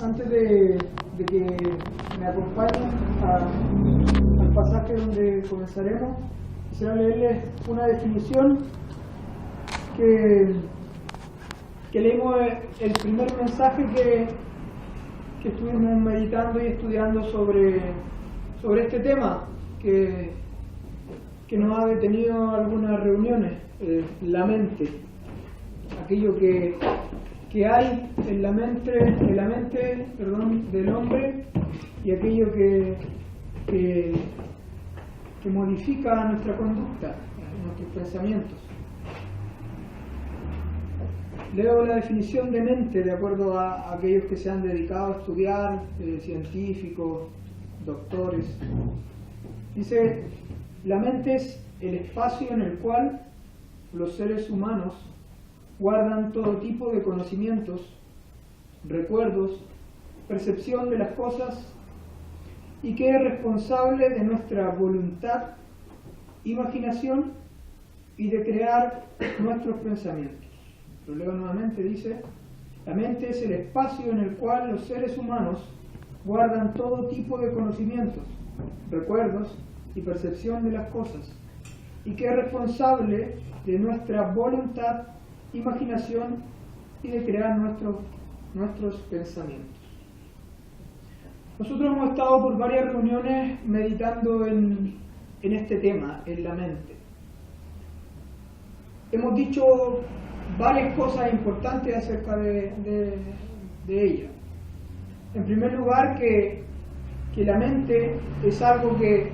Antes de que me acompañen al pasaje donde comenzaremos, quisiera leerles una definición que leímos el primer mensaje que estuvimos meditando y estudiando sobre este tema que nos ha detenido algunas reuniones, la mente, aquello que hay en la mente del hombre y aquello que modifica nuestra conducta, nuestros pensamientos. Leo la definición de mente de acuerdo a aquellos que se han dedicado a estudiar, científicos, doctores. Dice: la mente es el espacio en el cual los seres humanos guardan todo tipo de conocimientos, recuerdos, percepción de las cosas, y que es responsable de nuestra voluntad, imaginación y de crear nuestros pensamientos. Lo leo nuevamente, dice: la mente es el espacio en el cual los seres humanos guardan todo tipo de conocimientos, recuerdos y percepción de las cosas, y que es responsable de nuestra voluntad, imaginación y de crear nuestros pensamientos. Nosotros hemos estado por varias reuniones meditando en este tema, en la mente. Hemos dicho varias cosas importantes acerca de ella. En primer lugar, que la mente es algo que,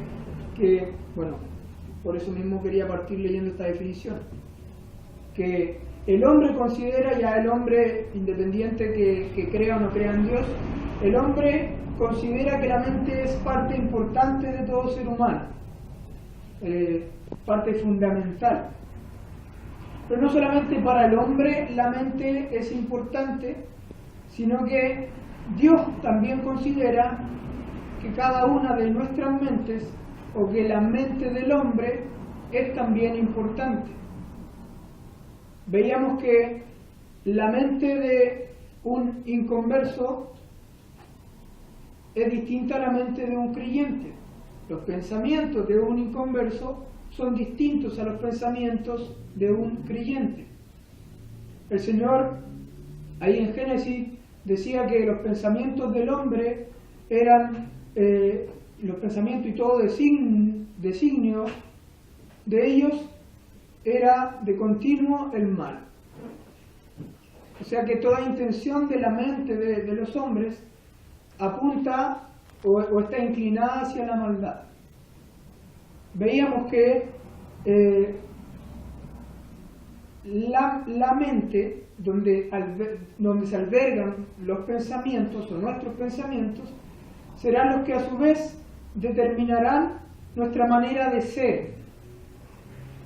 bueno, por eso mismo quería partir leyendo esta definición, que el hombre considera, ya el hombre independiente que crea o no crea en Dios, el hombre considera que la mente es parte importante de todo ser humano, parte fundamental. Pero no solamente para el hombre la mente es importante, sino que Dios también considera que cada una de nuestras mentes, o que la mente del hombre, es también importante. Veíamos que la mente de un inconverso es distinta a la mente de un creyente. Los pensamientos de un inconverso son distintos a los pensamientos de un creyente. El Señor, ahí en Génesis, decía que los pensamientos del hombre eran, los pensamientos y todo designio de ellos era de continuo el mal. O sea que toda intención de la mente de los hombres apunta o está inclinada hacia la maldad. Veíamos que la mente, donde se albergan los pensamientos o nuestros pensamientos, serán los que a su vez determinarán nuestra manera de ser,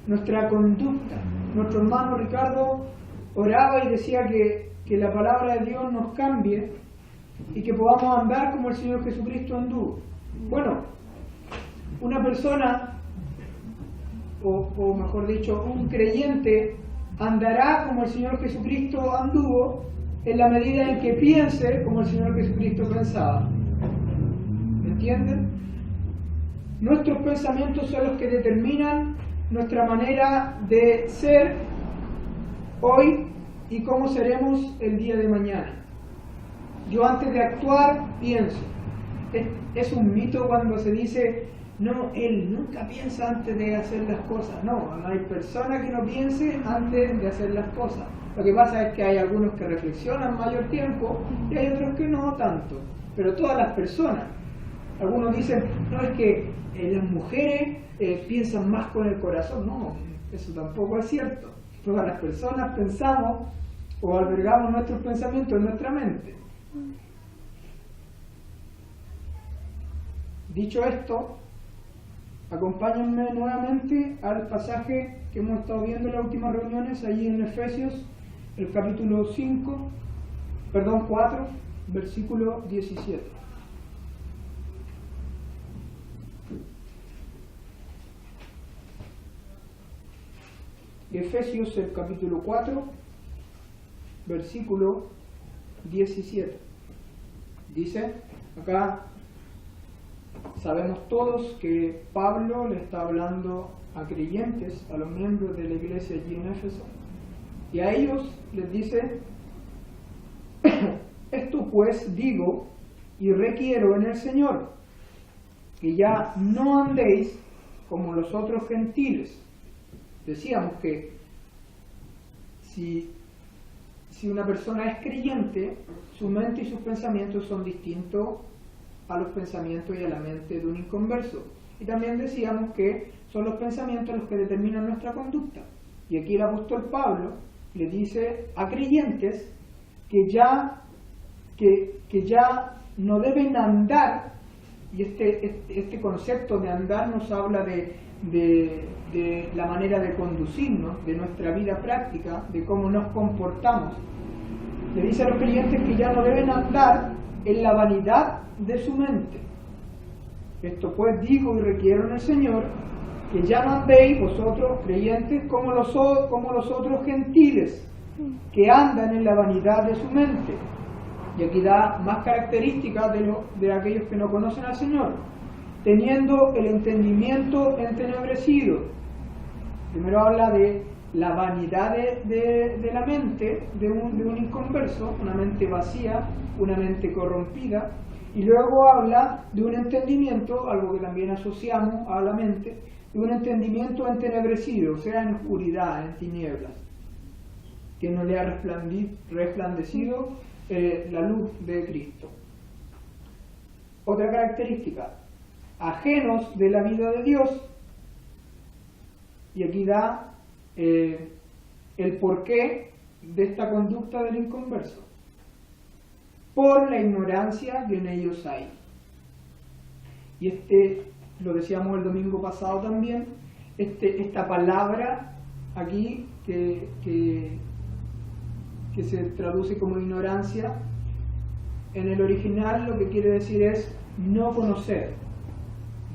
nuestra conducta. Nuestro hermano Ricardo oraba y decía que la palabra de Dios nos cambie y que podamos andar como el Señor Jesucristo anduvo. Bueno, una persona, o mejor dicho, un creyente andará como el Señor Jesucristo anduvo en la medida en que piense como el Señor Jesucristo pensaba. ¿Me entienden? Nuestros pensamientos son los que determinan nuestra manera de ser hoy y cómo seremos el día de mañana. Yo antes de actuar pienso. Es un mito cuando se dice: no, él nunca piensa antes de hacer las cosas. No hay persona que no piense antes de hacer las cosas. Lo que pasa es que hay algunos que reflexionan mayor tiempo y hay otros que no tanto. Pero todas las personas. Algunos dicen: no, es que las mujeres piensan más con el corazón. No, eso tampoco es cierto. Todas las personas pensamos o albergamos nuestros pensamientos en nuestra mente. Dicho esto, acompáñenme nuevamente al pasaje que hemos estado viendo en las últimas reuniones, allí en Efesios, el capítulo 4, versículo 17. Efesios, el capítulo 4, versículo 17. Dice, acá sabemos todos que Pablo le está hablando a creyentes, a los miembros de la iglesia allí en Éfeso, y a ellos les dice, esto pues digo y requiero en el Señor, que ya no andéis como los otros gentiles. Decíamos que si una persona es creyente, su mente y sus pensamientos son distintos a los pensamientos y a la mente de un inconverso. Y también decíamos que son los pensamientos los que determinan nuestra conducta. Y aquí el apóstol Pablo le dice a creyentes que ya no deben andar, y este concepto de andar nos habla de la manera de conducirnos, de nuestra vida práctica, de cómo nos comportamos. Le dice a los creyentes que ya no deben andar en la vanidad de su mente. Esto pues digo y requiero en el Señor, que ya no andéis vosotros creyentes como los otros gentiles, que andan en la vanidad de su mente. Y aquí da más características de aquellos que no conocen al Señor, teniendo el entendimiento entenebrecido. Primero habla de la vanidad de la mente de un inconverso, una mente vacía, una mente corrompida, y luego habla de un entendimiento, algo que también asociamos a la mente, de un entendimiento entenebrecido, o sea, en oscuridad, en tinieblas, que no le ha resplandecido la luz de Cristo. Otra característica, ajenos de la vida de Dios, y aquí da el porqué de esta conducta del inconverso, por la ignorancia que en ellos hay. Y lo decíamos el domingo pasado también, esta palabra aquí que se traduce como ignorancia, en el original lo que quiere decir es no conocer.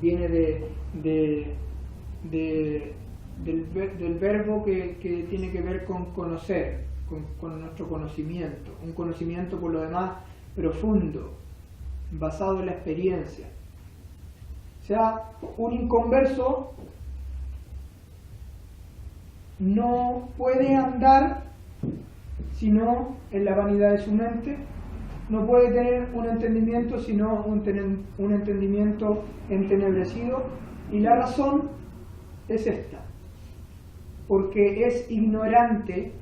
Viene del verbo que tiene que ver con conocer, con nuestro conocimiento, un conocimiento por lo demás profundo, basado en la experiencia. O sea, un inconverso no puede andar sino en la vanidad de su mente, no puede tener un entendimiento sino un entendimiento entenebrecido, y la razón es esta, porque es ignorante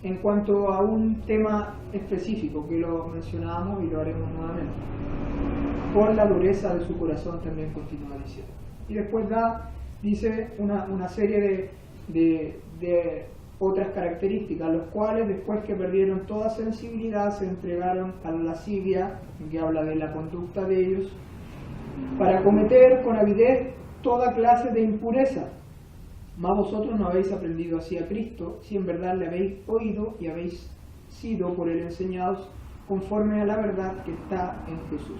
en cuanto a un tema específico que lo mencionábamos y lo haremos nuevamente, por la dureza de su corazón también continúa diciendo. Y después dice una serie de otras características, los cuales después que perdieron toda sensibilidad se entregaron a la lascivia, que habla de la conducta de ellos, para cometer con avidez toda clase de impureza. Mas vosotros no habéis aprendido así a Cristo, si en verdad le habéis oído y habéis sido por él enseñados conforme a la verdad que está en Jesús.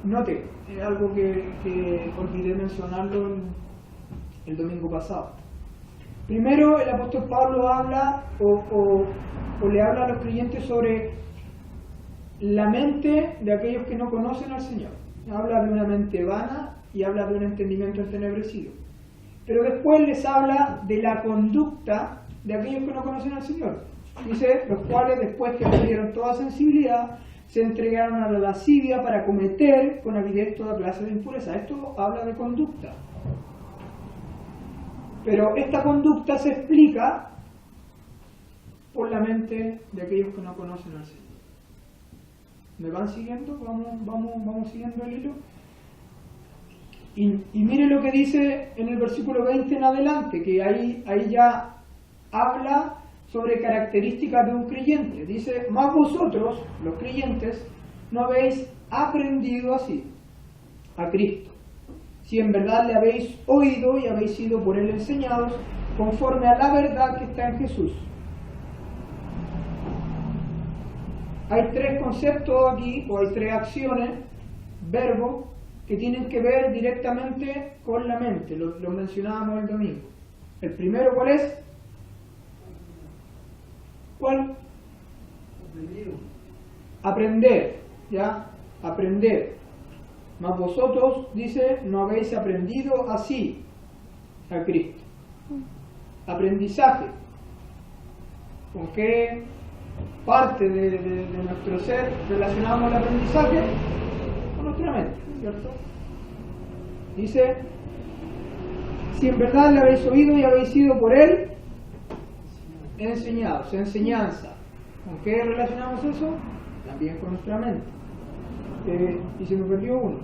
Note, es algo que olvidé mencionarlo el domingo pasado. Primero, el apóstol Pablo habla o le habla a los creyentes sobre la mente de aquellos que no conocen al Señor. Habla de una mente vana y habla de un entendimiento entenebrecido. Pero después les habla de la conducta de aquellos que no conocen al Señor. Dice, los cuales después que perdieron toda sensibilidad, se entregaron a la lascivia para cometer con avidez toda clase de impureza. Esto habla de conducta. Pero esta conducta se explica por la mente de aquellos que no conocen al Señor. ¿Me van siguiendo? Vamos siguiendo el hilo. Y mire lo que dice en el versículo 20 en adelante, que ahí ya habla sobre características de un creyente. Dice, mas vosotros, los creyentes, no habéis aprendido así a Cristo, si en verdad le habéis oído y habéis sido por él enseñados, conforme a la verdad que está en Jesús. Hay tres conceptos aquí, o hay tres acciones, verbos, que tienen que ver directamente con la mente. Lo mencionábamos el domingo. El primero, ¿cuál es? ¿Cuál? Aprender, ¿ya? aprender. Mas vosotros, dice, no habéis aprendido así a Cristo. Aprendizaje. ¿Con qué parte de nuestro ser relacionamos el aprendizaje? Con nuestra mente, ¿cierto? Dice, si en verdad le habéis oído y habéis sido por él enseñados, enseñanza. ¿Con qué relacionamos eso? También con nuestra mente. Y se me perdió uno.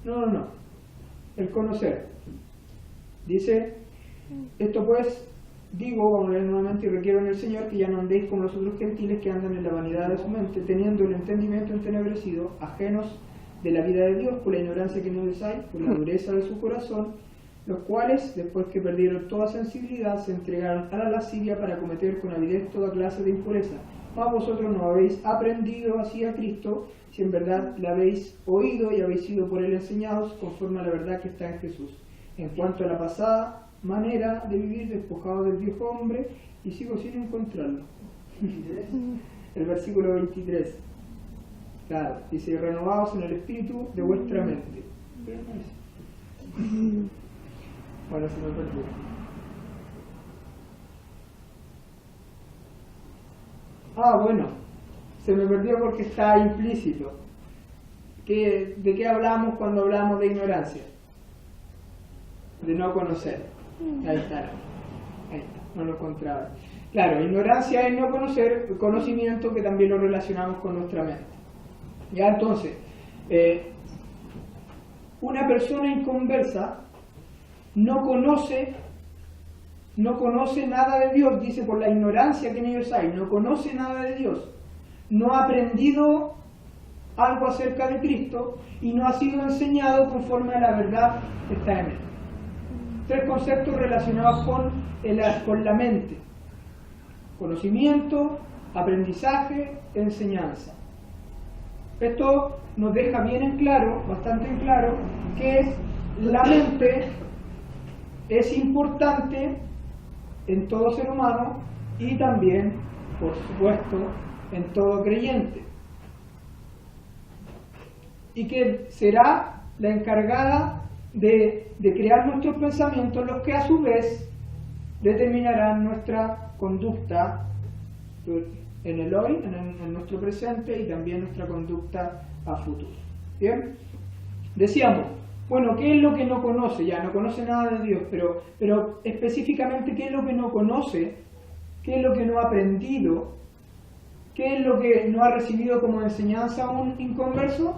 No. El conocer. Dice, esto pues, digo, vamos a leer nuevamente, y requiero en el Señor que ya no andéis como los otros gentiles que andan en la vanidad de su mente, teniendo el entendimiento entenebrecido, ajenos de la vida de Dios, por la ignorancia que no les hay, por la dureza de su corazón, los cuales, después que perdieron toda sensibilidad, se entregaron a la lascivia para cometer con avidez toda clase de impureza. Mas vosotros no habéis aprendido así a Cristo, si en verdad le habéis oído y habéis sido por él enseñados, conforme a la verdad que está en Jesús. En cuanto a la pasada manera de vivir, despojado del viejo hombre, y sigo sin encontrarlo. El versículo 23. Claro, dice, renovaos en el espíritu de vuestra mente. Bueno, se me perdió. Bueno, se me perdió porque está implícito. ¿De qué hablamos cuando hablamos de ignorancia? De no conocer. Ahí está, no lo encontraba. Claro, ignorancia es no conocer, conocimiento que también lo relacionamos con nuestra mente. Ya entonces, una persona inconversa no conoce nada de Dios, dice, por la ignorancia que en ellos hay, no conoce nada de Dios, no ha aprendido algo acerca de Cristo y no ha sido enseñado conforme a la verdad que está en él. Tres conceptos relacionados con la mente: conocimiento, aprendizaje, enseñanza. Esto nos deja bien en claro, bastante en claro, que la mente es importante en todo ser humano y también, por supuesto, en todo creyente. Y que será la encargada de crear nuestros pensamientos, los que a su vez determinarán nuestra conducta en el hoy, en nuestro presente, y también nuestra conducta a futuro. ¿Bien? Decíamos, bueno, ¿qué es lo que no conoce? Ya, no conoce nada de Dios, pero específicamente, ¿qué es lo que no conoce? ¿Qué es lo que no ha aprendido? ¿Qué es lo que no ha recibido como enseñanza un inconverso?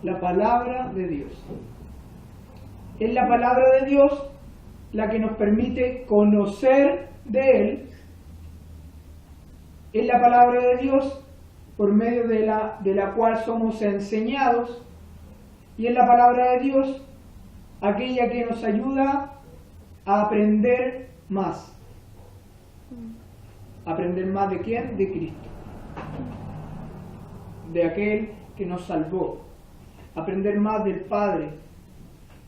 La palabra de Dios. Es la palabra de Dios la que nos permite conocer de Él. Es la palabra de Dios por medio de la cual somos enseñados, y es la palabra de Dios aquella que nos ayuda a aprender más. ¿Aprender más de quién? De Cristo. De aquel que nos salvó. Aprender más del Padre,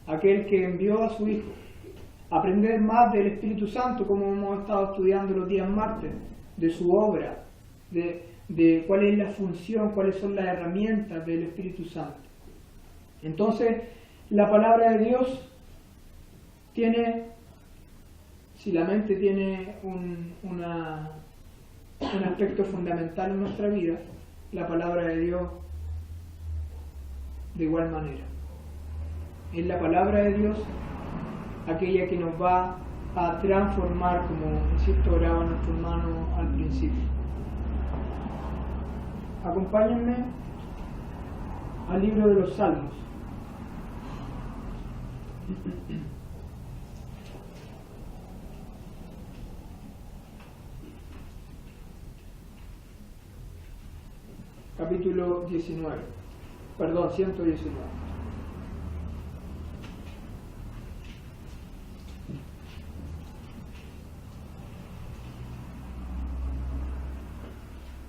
aquel que envió a su Hijo. Aprender más del Espíritu Santo, como hemos estado estudiando los días martes, de su obra, de cuál es la función, cuáles son las herramientas del Espíritu Santo. Entonces, la palabra de Dios tiene, si la mente tiene un aspecto fundamental en nuestra vida, la palabra de Dios de igual manera. Es la palabra de Dios aquella que nos va a transformar, como insisto, oraba nuestro hermano al principio. Acompáñenme al libro de los Salmos. Capítulo 19, perdón, 119.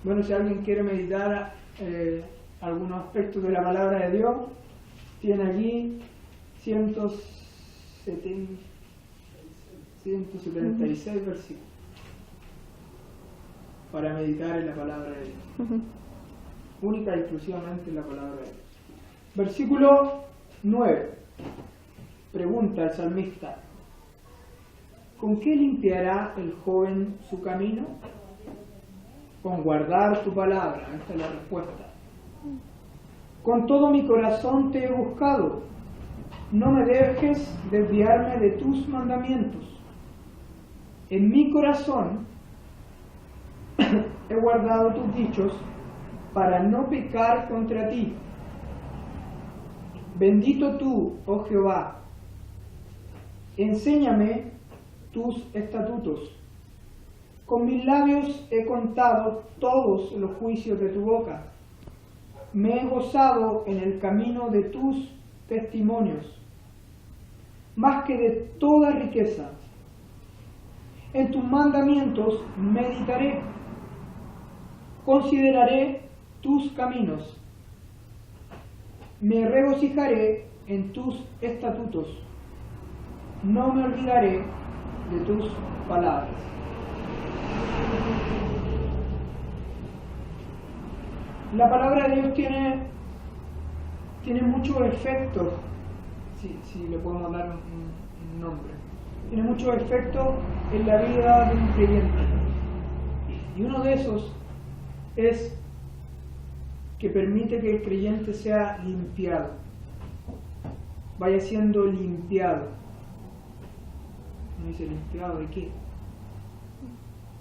Bueno, si alguien quiere meditar algunos aspectos de la palabra de Dios, tiene allí 170, 176 versículos para meditar en la palabra de Dios. Única y exclusivamente en la palabra de Dios. Versículo 9. Pregunta el salmista: ¿con qué limpiará el joven su camino? Con guardar tu palabra. Esta es la respuesta. Con todo mi corazón te he buscado. No me dejes desviarme de tus mandamientos. En mi corazón he guardado tus dichos para no pecar contra ti. Bendito tú, oh Jehová. Enséñame tus estatutos. Con mis labios he contado todos los juicios de tu boca. Me he gozado en el camino de tus testimonios, más que de toda riqueza. En tus mandamientos meditaré, consideraré tus caminos. Me regocijaré en tus estatutos. No me olvidaré de tus palabras. La palabra de Dios tiene muchos efectos, si le podemos dar un nombre. Tiene muchos efectos en la vida de un creyente. Y uno de esos es que permite que el creyente sea limpiado, vaya siendo limpiado. Uno dice, ¿limpiado de qué?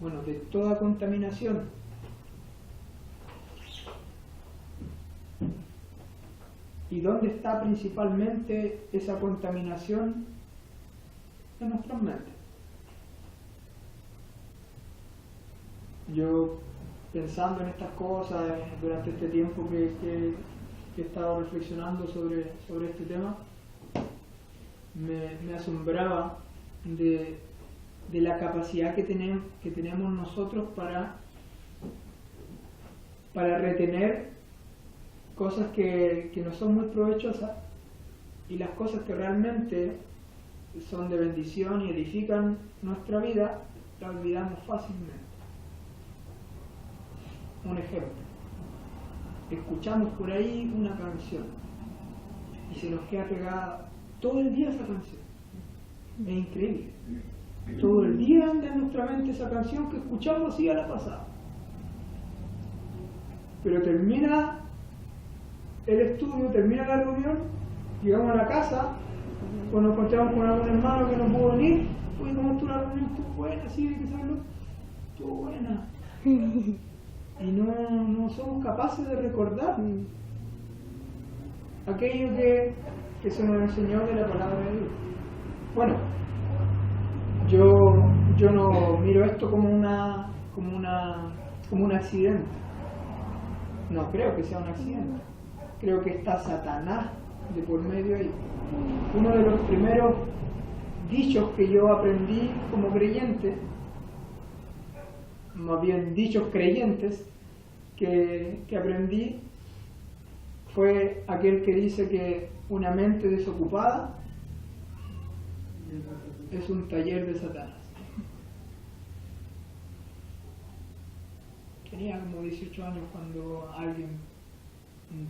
Bueno, de toda contaminación. ¿Y dónde está principalmente esa contaminación? En nuestras mentes. Yo, pensando en estas cosas durante este tiempo que he estado reflexionando sobre este tema, me asombraba de la capacidad que tenemos nosotros para retener cosas que no son muy provechosas, y las cosas que realmente son de bendición y edifican nuestra vida, las olvidamos fácilmente. Un ejemplo: escuchamos por ahí una canción y se nos queda pegada todo el día esa canción. Es increíble. Todo el día anda en nuestra mente esa canción que escuchamos así a la pasada. Pero termina el estudio, termina la reunión, llegamos a la casa, o nos encontramos con algún hermano que no pudo venir. Oye, ¿cómo estuvo la reunión? Estuvo buena, sí, ¿de qué se habló? Estuvo buena. Y no somos capaces de recordar aquello que se nos enseñó de la palabra de Dios. Bueno, yo no miro esto como un accidente. No creo que sea un accidente. Creo que está Satanás de por medio ahí. Uno de los primeros dichos que yo aprendí como creyente, más bien dichos creyentes que aprendí, fue aquel que dice que una mente desocupada es un taller de Satanás. Tenía como 18 años cuando alguien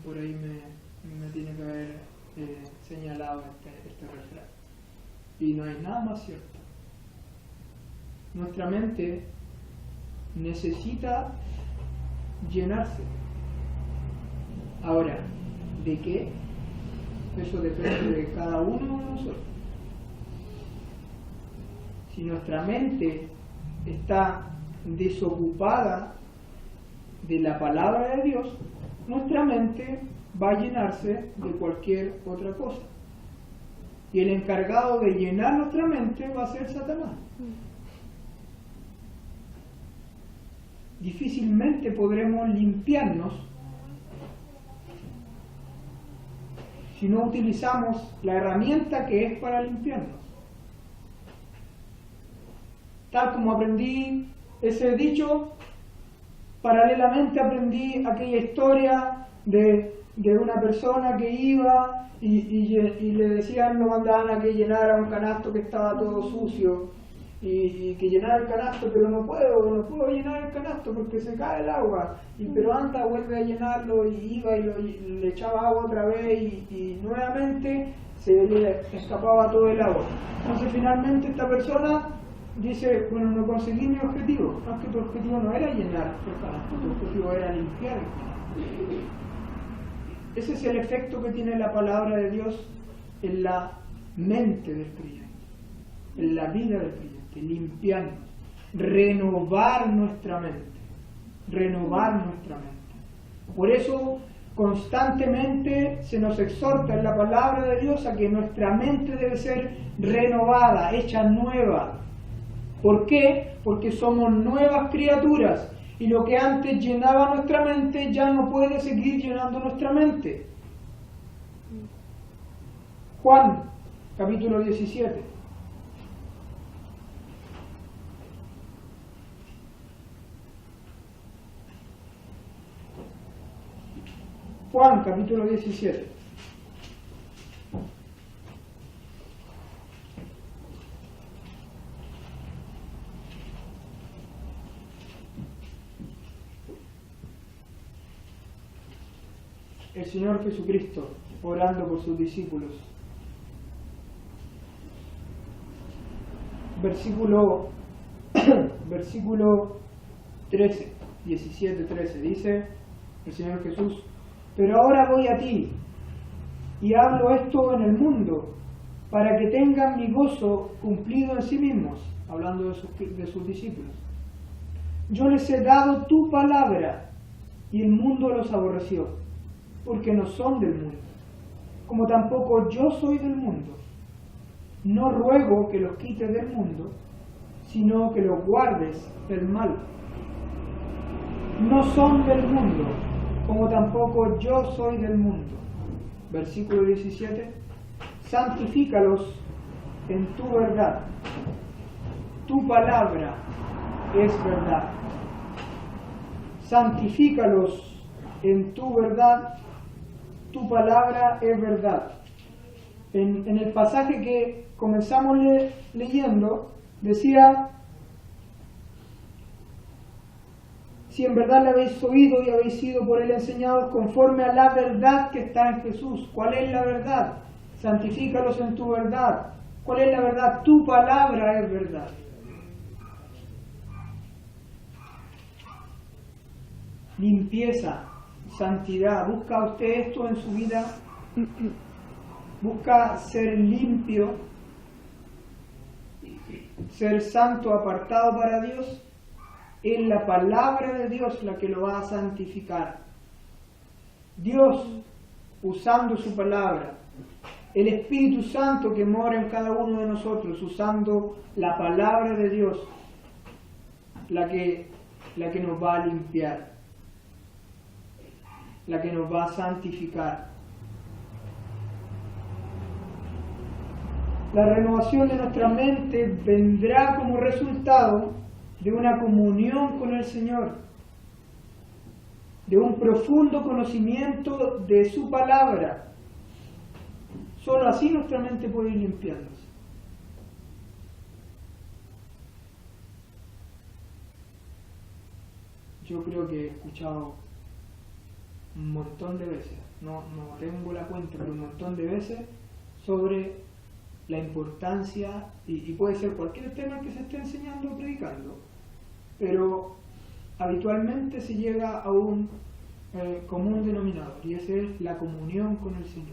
por ahí me tiene que haber señalado este refrán. Y no hay nada más cierto. Nuestra mente necesita llenarse. Ahora, ¿de qué? Eso depende de cada uno de nosotros. Si nuestra mente está desocupada de la palabra de Dios, nuestra mente va a llenarse de cualquier otra cosa. Y el encargado de llenar nuestra mente va a ser Satanás. Difícilmente podremos limpiarnos si no utilizamos la herramienta que es para limpiarnos. Tal como aprendí ese dicho, paralelamente aprendí aquella historia de una persona que iba y le decían, lo mandaban a que llenara un canasto que estaba todo sucio, y que llenar el canasto, pero no puedo llenar el canasto porque se cae el agua, pero anda, vuelve a llenarlo, y iba y le echaba agua otra vez y nuevamente se le escapaba todo el agua. Entonces finalmente esta persona dice, bueno, no conseguí mi objetivo. No, es que tu objetivo no era llenar el canasto, tu objetivo era limpiar el canasto. Ese es el efecto que tiene la palabra de Dios en la mente del creyente, en la vida del creyente, limpiarnos, renovar nuestra mente. Por eso constantemente se nos exhorta en la palabra de Dios a que nuestra mente debe ser renovada, hecha nueva. ¿Por qué? Porque somos nuevas criaturas y lo que antes llenaba nuestra mente ya no puede seguir llenando nuestra mente. Juan, capítulo 17. Juan, capítulo 17. El Señor Jesucristo orando por sus discípulos. Versículo 13, 17, 13, dice el Señor Jesús: pero ahora voy a ti, y hablo esto en el mundo, para que tengan mi gozo cumplido en sí mismos, hablando de sus discípulos. Yo les he dado tu palabra, y el mundo los aborreció, porque no son del mundo, como tampoco yo soy del mundo. No ruego que los quites del mundo, sino que los guardes del mal. No son del mundo, como tampoco yo soy del mundo. Versículo 17. Santifícalos en tu verdad. Tu palabra es verdad. Santifícalos en tu verdad. Tu palabra es verdad. En el pasaje que comenzamos leyendo, decía: si en verdad le habéis oído y habéis sido por él enseñados conforme a la verdad que está en Jesús. ¿Cuál es la verdad? Santifícalos en tu verdad. ¿Cuál es la verdad? Tu palabra es verdad. Limpieza, santidad. ¿Busca usted esto en su vida? ¿Busca ser limpio, ser santo, apartado para Dios? Es la palabra de Dios la que lo va a santificar. Dios, usando su palabra, el Espíritu Santo que mora en cada uno de nosotros, usando la palabra de Dios, la que nos va a limpiar, la que nos va a santificar. La renovación de nuestra mente vendrá como resultado de una comunión con el Señor, de un profundo conocimiento de su palabra. Solo así nuestra mente puede ir limpiándose. Yo creo que he escuchado un montón de veces, no tengo la cuenta, pero un montón de veces, sobre la importancia, y puede ser cualquier tema que se esté enseñando o predicando, pero habitualmente se llega a un común denominador, y ese es la comunión con el Señor.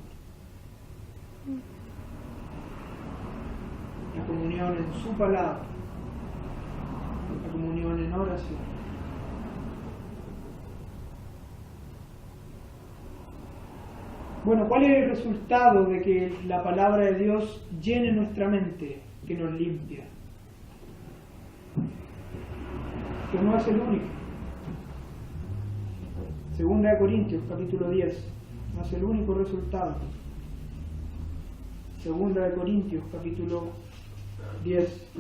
La comunión en su palabra, la comunión en oración. Bueno, ¿cuál es el resultado de que la palabra de Dios llene nuestra mente, que nos limpia? Que no es el único. Segunda de Corintios, capítulo 10, no es el único resultado. Segunda de Corintios, capítulo 10.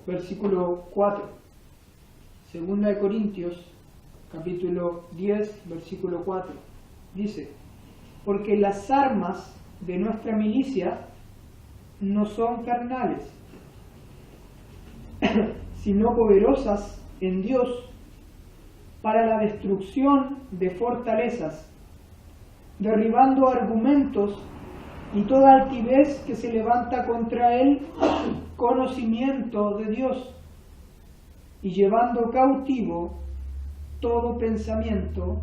versículo 4. Segunda de Corintios, capítulo 10, versículo 4. Dice: porque las armas de nuestra milicia no son carnales, sino poderosas en Dios para la destrucción de fortalezas, derribando argumentos y toda altivez que se levanta contra el conocimiento de Dios, y llevando cautivo todo pensamiento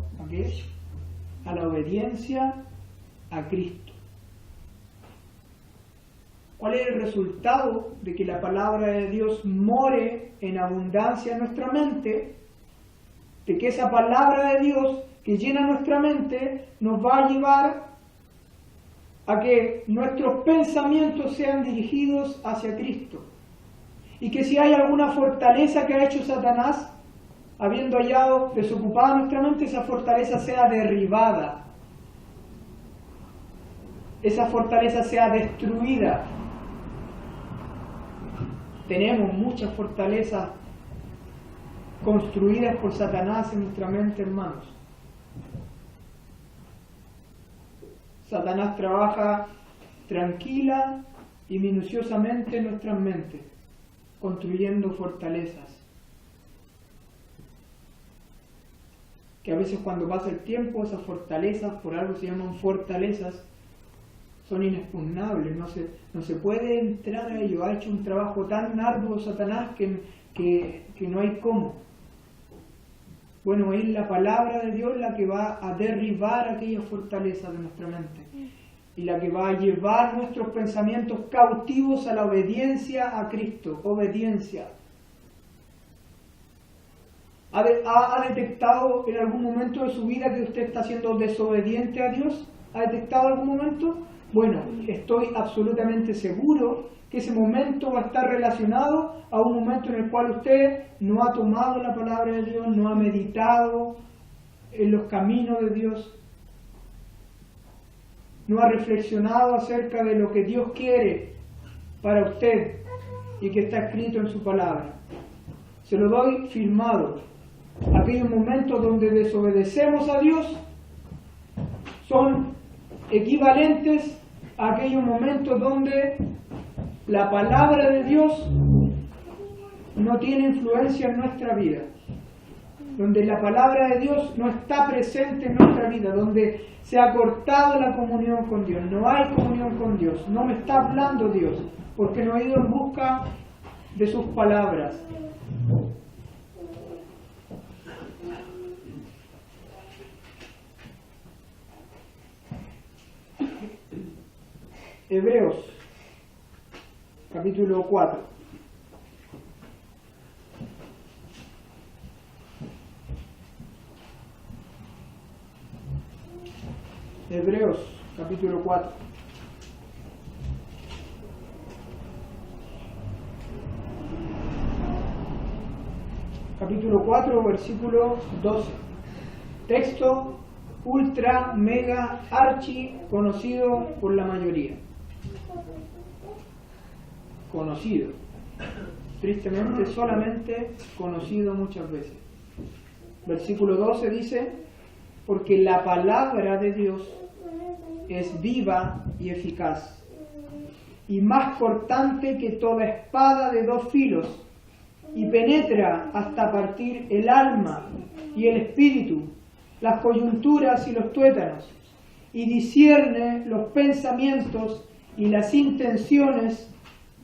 a la obediencia a Cristo. ¿Cuál es el resultado de que la palabra de Dios more en abundancia en nuestra mente? De que esa palabra de Dios que llena nuestra mente nos va a llevar a que nuestros pensamientos sean dirigidos hacia Cristo. Y que si hay alguna fortaleza que ha hecho Satanás, habiendo hallado desocupada nuestra mente, esa fortaleza sea derribada. Esa fortaleza sea destruida. Tenemos muchas fortalezas construidas por Satanás en nuestra mente, hermanos. Satanás trabaja tranquila y minuciosamente en nuestras mentes, construyendo fortalezas. Que a veces cuando pasa el tiempo, esas fortalezas, por algo se llaman fortalezas, son inexpugnables, no se puede entrar a ello. Ha hecho un trabajo tan arduo Satanás que no hay cómo. Bueno, es la palabra de Dios la que va a derribar aquellas fortalezas de nuestra mente y la que va a llevar nuestros pensamientos cautivos a la obediencia a Cristo. Obediencia. ¿Ha detectado en algún momento de su vida que usted está siendo desobediente a Dios? ¿Ha detectado algún momento? Bueno, estoy absolutamente seguro que ese momento va a estar relacionado a un momento en el cual usted no ha tomado la palabra de Dios, no ha meditado en los caminos de Dios, no ha reflexionado acerca de lo que Dios quiere para usted y que está escrito en su palabra. Se lo doy firmado. Aquellos momentos donde desobedecemos a Dios son equivalentes a aquellos momentos donde la palabra de Dios no tiene influencia en nuestra vida, donde la palabra de Dios no está presente en nuestra vida, donde se ha cortado la comunión con Dios, no hay comunión con Dios, no me está hablando Dios, porque no he ido en busca de sus palabras. Hebreos, capítulo 4. Hebreos, capítulo 4. Capítulo 4, versículo 12. Texto ultra, mega, archi conocido por la mayoría. Conocido. Tristemente, solamente conocido muchas veces. Versículo 12 dice: porque la palabra de Dios es viva y eficaz, y más cortante que toda espada de dos filos, y penetra hasta partir el alma y el espíritu, las coyunturas y los tuétanos, y discierne los pensamientos y las intenciones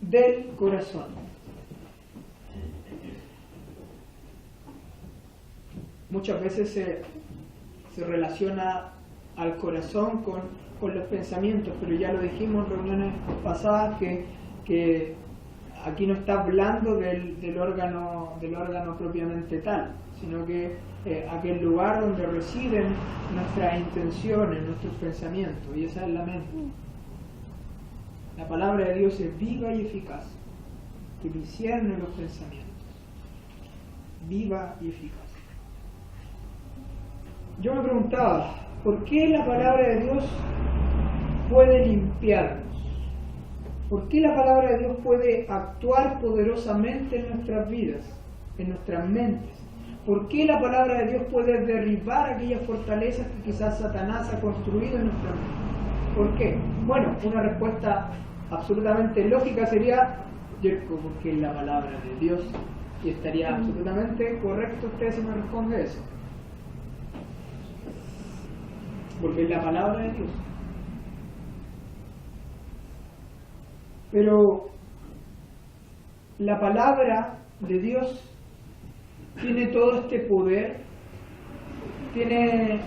del corazón. Muchas veces se relaciona al corazón con los pensamientos, pero ya lo dijimos en reuniones pasadas que aquí no está hablando del órgano propiamente tal, sino que aquel lugar donde residen nuestras intenciones, nuestros pensamientos, y esa es la mente. La palabra de Dios es viva y eficaz, que discierne los pensamientos. Viva y eficaz. Yo me preguntaba, ¿por qué la palabra de Dios puede limpiarnos? ¿Por qué la palabra de Dios puede actuar poderosamente en nuestras vidas, en nuestras mentes? ¿Por qué la palabra de Dios puede derribar aquellas fortalezas que quizás Satanás ha construido en nuestra mente? ¿Por qué? Bueno, una respuesta absolutamente lógica sería, Yerko, porque es la palabra de Dios. Y estaría absolutamente correcto usted si me responde eso. Porque es la palabra de Dios. Pero la palabra de Dios tiene todo este poder, tiene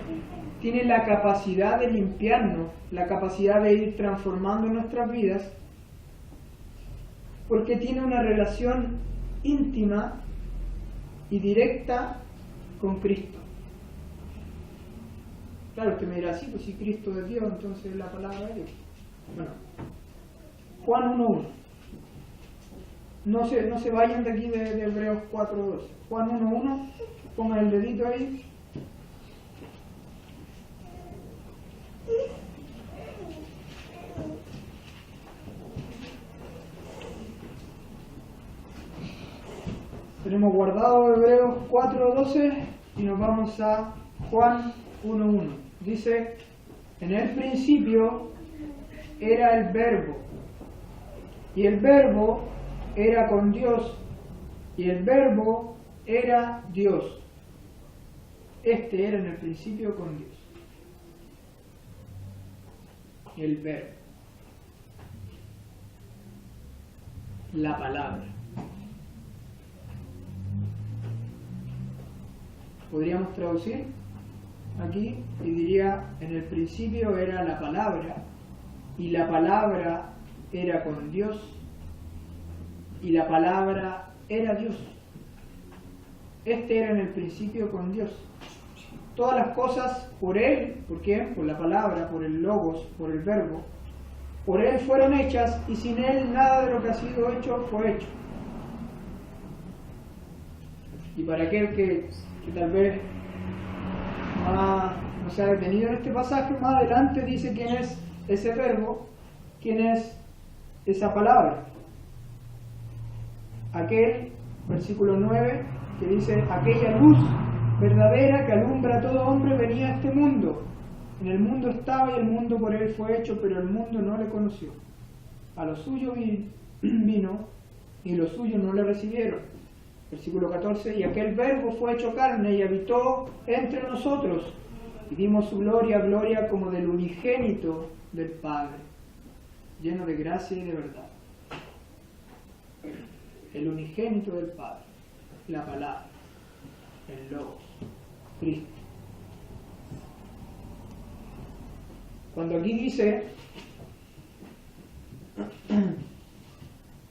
la capacidad de limpiarnos, la capacidad de ir transformando nuestras vidas, porque tiene una relación íntima y directa con Cristo. Claro, usted me dirá, sí, pues si Cristo es Dios, entonces es la palabra de Dios. Bueno, Juan 1.1. No se vayan de aquí de Hebreos 4.12. Juan 1.1, pongan el dedito ahí. Tenemos guardado Hebreos 4.12 y nos vamos a Juan 1.1. Dice, en el principio era el Verbo, y el Verbo era con Dios, y el Verbo era Dios. Este era en el principio con Dios. El Verbo. La palabra. Podríamos traducir aquí y diría, en el principio era la palabra, y la palabra era con Dios, y la palabra era Dios. Este era en el principio con Dios. Todas las cosas por Él, ¿por qué? Por la palabra, por el logos, por el verbo, por Él fueron hechas, y sin Él nada de lo que ha sido hecho fue hecho. Y para aquel que tal vez no se ha detenido en este pasaje, más adelante dice quién es ese verbo, quién es esa palabra. Aquel, versículo 9, que dice, aquella luz verdadera que alumbra a todo hombre venía a este mundo. En el mundo estaba y el mundo por él fue hecho, pero el mundo no le conoció. A lo suyo vino y los suyos no le recibieron. Versículo 14, y aquel verbo fue hecho carne y habitó entre nosotros, y dimos su gloria, gloria como del unigénito del Padre, lleno de gracia y de verdad. El unigénito del Padre, la palabra, el Logos, Cristo. Cuando aquí dice,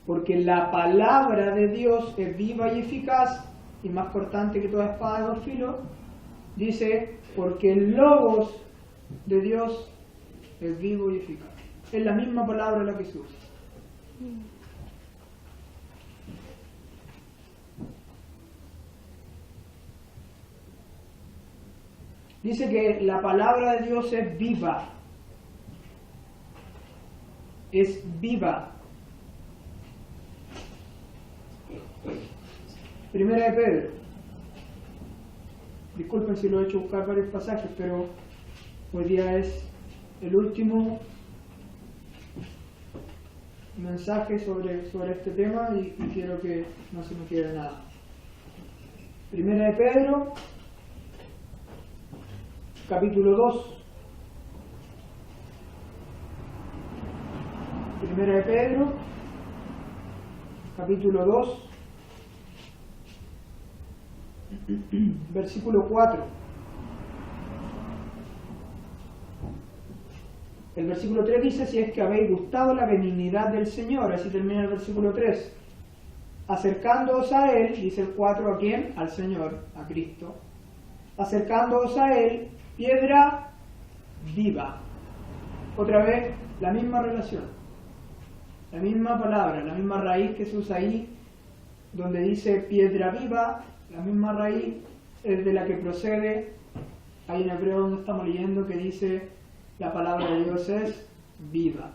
porque la palabra de Dios es viva y eficaz y más cortante que toda espada de dos filos, dice, porque el Logos de Dios es vivo y eficaz. Es la misma palabra la que se usa. Dice que la palabra de Dios es viva. Es viva. Primera de Pedro. Disculpen si lo he hecho buscar varios pasajes, pero hoy día es el último mensaje sobre este tema y quiero que no se me quede nada. Primera de Pedro, capítulo 2. Primera de Pedro, capítulo 2, versículo 4. El versículo 3 dice, si es que habéis gustado la benignidad del Señor, así termina el versículo 3. Acercándoos a Él, dice el 4, ¿a quién? Al Señor, a Cristo. Acercándoos a Él, piedra viva. Otra vez, la misma relación, la misma palabra, la misma raíz que se usa ahí, donde dice piedra viva, la misma raíz es de la que procede, ahí en hebreo donde estamos leyendo, que dice la palabra de Dios es viva.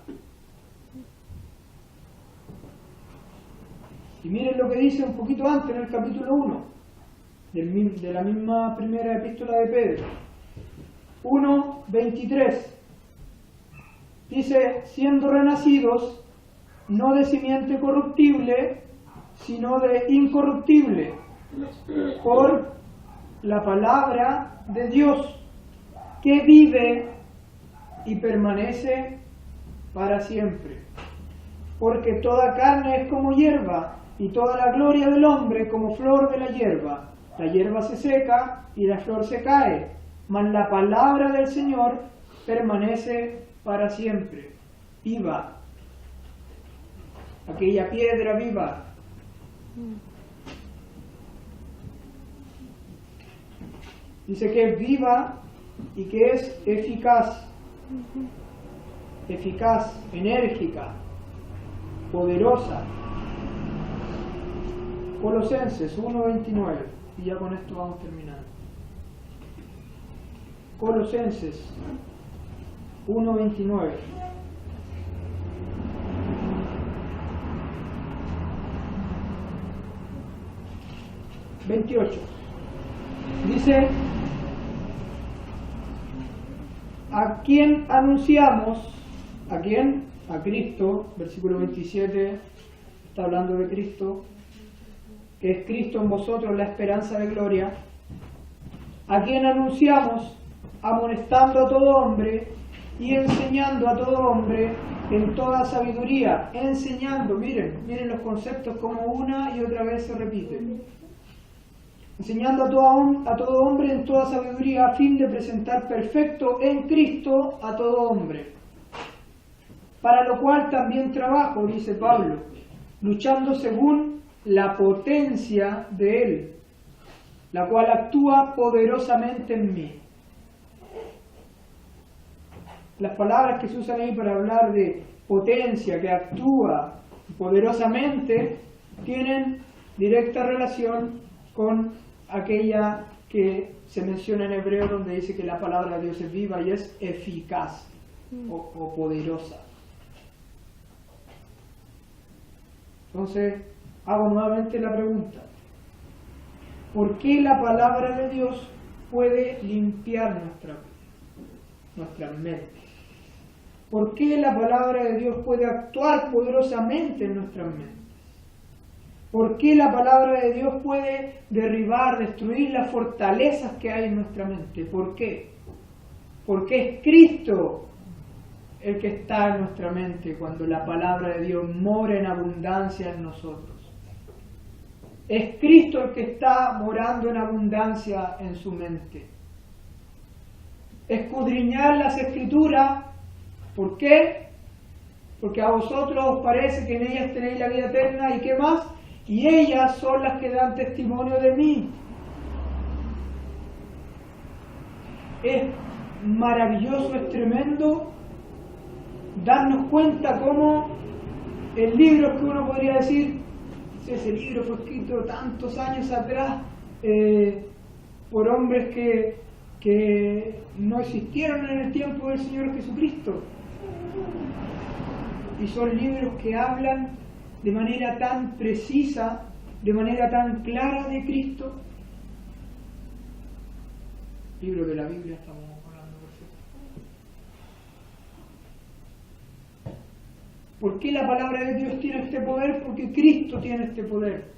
Y miren lo que dice un poquito antes en el capítulo 1 de la misma primera epístola de Pedro. 1:23. Dice, siendo renacidos, no de simiente corruptible, sino de incorruptible, por la palabra de Dios, que vive y permanece para siempre. Porque toda carne es como hierba, y toda la gloria del hombre como flor de la hierba. La hierba se seca y la flor se cae, mas la palabra del Señor permanece para siempre. Viva. Aquella piedra viva. Dice que es viva y que es eficaz. Eficaz, enérgica, poderosa. Colosenses 1:29, y ya con esto vamos terminando. Colosenses 1:29. Dice, ¿a quién anunciamos? ¿A quién? A Cristo. Versículo 27 está hablando de Cristo, que es Cristo en vosotros, la esperanza de gloria. ¿A quién anunciamos? Amonestando a todo hombre y enseñando a todo hombre en toda sabiduría. Enseñando, miren los conceptos como una y otra vez se repiten. Enseñando a todo hombre en toda sabiduría, a fin de presentar perfecto en Cristo a todo hombre. Para lo cual también trabajo, dice Pablo, luchando según la potencia de Él, la cual actúa poderosamente en mí. Las palabras que se usan ahí para hablar de potencia, que actúa poderosamente, tienen directa relación con aquella que se menciona en hebreo, donde dice que la palabra de Dios es viva y es eficaz o poderosa. Entonces, hago nuevamente la pregunta: ¿por qué la palabra de Dios puede limpiar nuestras mentes? ¿Por qué la palabra de Dios puede actuar poderosamente en nuestras mentes? ¿Por qué la palabra de Dios puede derribar, destruir las fortalezas que hay en nuestra mente? ¿Por qué? Porque es Cristo el que está en nuestra mente cuando la palabra de Dios mora en abundancia en nosotros. Es Cristo el que está morando en abundancia en su mente. Escudriñar las Escrituras. ¿Por qué? Porque a vosotros os parece que en ellas tenéis la vida eterna, ¿y qué más? Y ellas son las que dan testimonio de mí. Es maravilloso, es tremendo darnos cuenta cómo el libro que uno podría decir, ese libro fue escrito tantos años atrás por hombres que no existieron en el tiempo del Señor Jesucristo. Y son libros que hablan de manera tan precisa, de manera tan clara de Cristo. Libro de la Biblia estamos hablando, perfecto. ¿Por qué la palabra de Dios tiene este poder? Porque Cristo tiene este poder.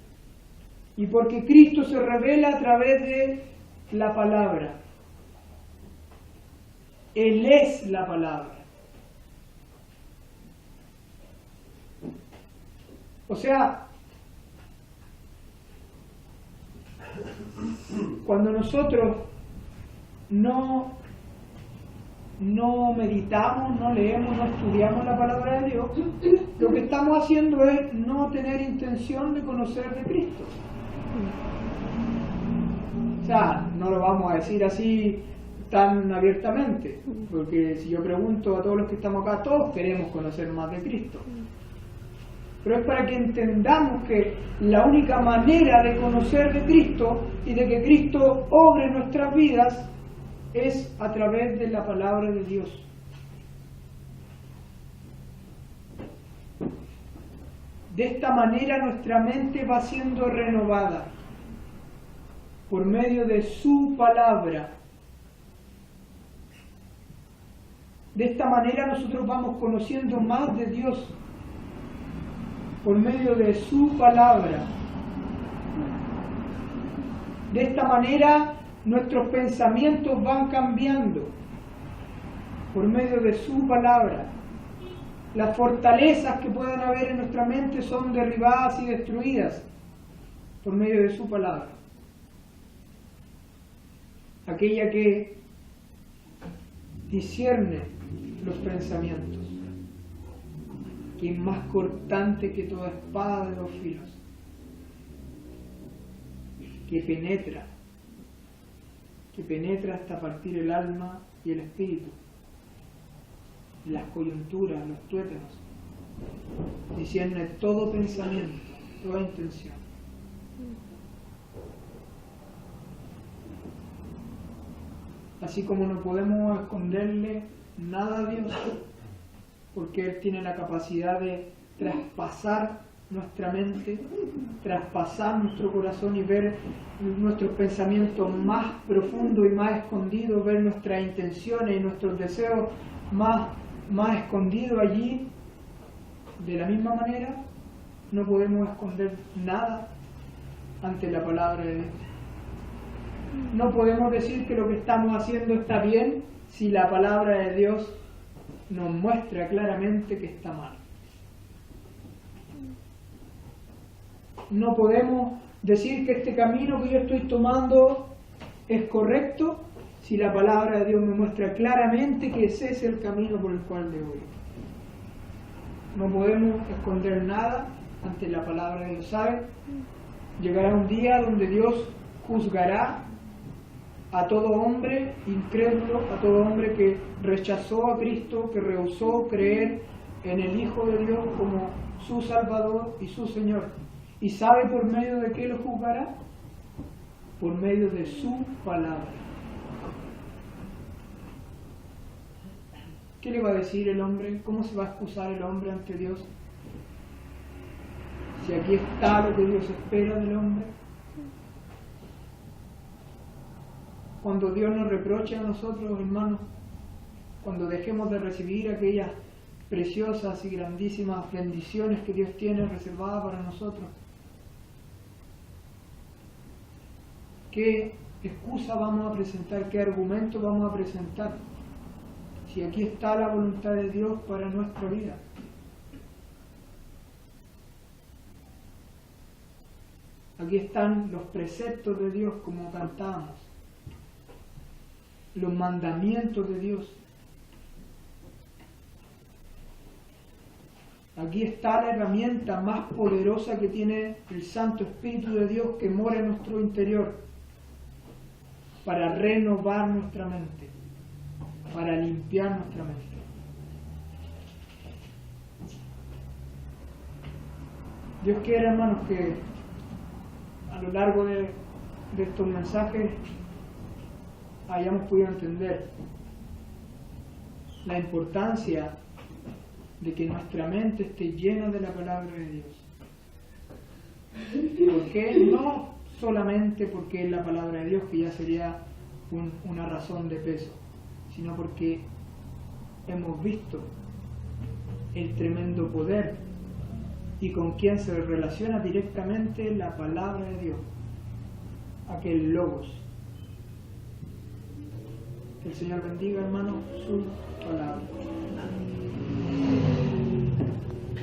Y porque Cristo se revela a través de la palabra. Él es la palabra. O sea, cuando nosotros no meditamos, no leemos, no estudiamos la palabra de Dios, lo que estamos haciendo es no tener intención de conocer de Cristo. O sea, no lo vamos a decir así tan abiertamente, porque si yo pregunto a todos los que estamos acá, todos queremos conocer más de Cristo. Pero es para que entendamos que la única manera de conocer de Cristo y de que Cristo obre en nuestras vidas es a través de la palabra de Dios. De esta manera nuestra mente va siendo renovada por medio de su palabra. De esta manera nosotros vamos conociendo más de Dios por medio de su palabra. De esta manera nuestros pensamientos van cambiando por medio de su palabra. Las fortalezas que pueden haber en nuestra mente son derribadas y destruidas por medio de su palabra. Aquella que discierne los pensamientos, que es más cortante que toda espada de dos filos, que penetra hasta partir el alma y el espíritu, las coyunturas, los tuétanos, discierne todo pensamiento, toda intención. Así como no podemos esconderle nada a Dios, porque Él tiene la capacidad de traspasar nuestra mente, traspasar nuestro corazón y ver nuestros pensamientos más profundos y más escondidos, ver nuestras intenciones y nuestros deseos más escondidos allí. De la misma manera, no podemos esconder nada ante la palabra de Dios. No podemos decir que lo que estamos haciendo está bien si la palabra de Dios nos muestra claramente que está mal. No podemos decir que este camino que yo estoy tomando es correcto si la palabra de Dios me muestra claramente que ese es el camino por el cual debo ir. No podemos esconder nada ante la palabra de Dios. ¿Sabe? Llegará un día donde Dios juzgará a todo hombre incrédulo, a todo hombre que rechazó a Cristo, que rehusó creer en el Hijo de Dios como su Salvador y su Señor. ¿Y sabe por medio de qué lo juzgará? Por medio de su palabra. ¿Qué le va a decir el hombre? ¿Cómo se va a excusar el hombre ante Dios? Si aquí está lo que Dios espera del hombre. Cuando Dios nos reproche a nosotros, hermanos, cuando dejemos de recibir aquellas preciosas y grandísimas bendiciones que Dios tiene reservadas para nosotros, ¿qué excusa vamos a presentar? ¿Qué argumento vamos a presentar? Si aquí está la voluntad de Dios para nuestra vida. Aquí están los preceptos de Dios, como cantábamos, los mandamientos de Dios. Aquí está la herramienta más poderosa que tiene el Santo Espíritu de Dios que mora en nuestro interior para renovar nuestra mente, para limpiar nuestra mente. Dios quiere, hermanos, que a lo largo de estos mensajes hayamos podido entender la importancia de que nuestra mente esté llena de la palabra de Dios. ¿Por qué? No solamente porque es la palabra de Dios, que ya sería una razón de peso, sino porque hemos visto el tremendo poder y con quien se relaciona directamente la palabra de Dios, aquel Logos. Que el Señor bendiga, hermano, su palabra.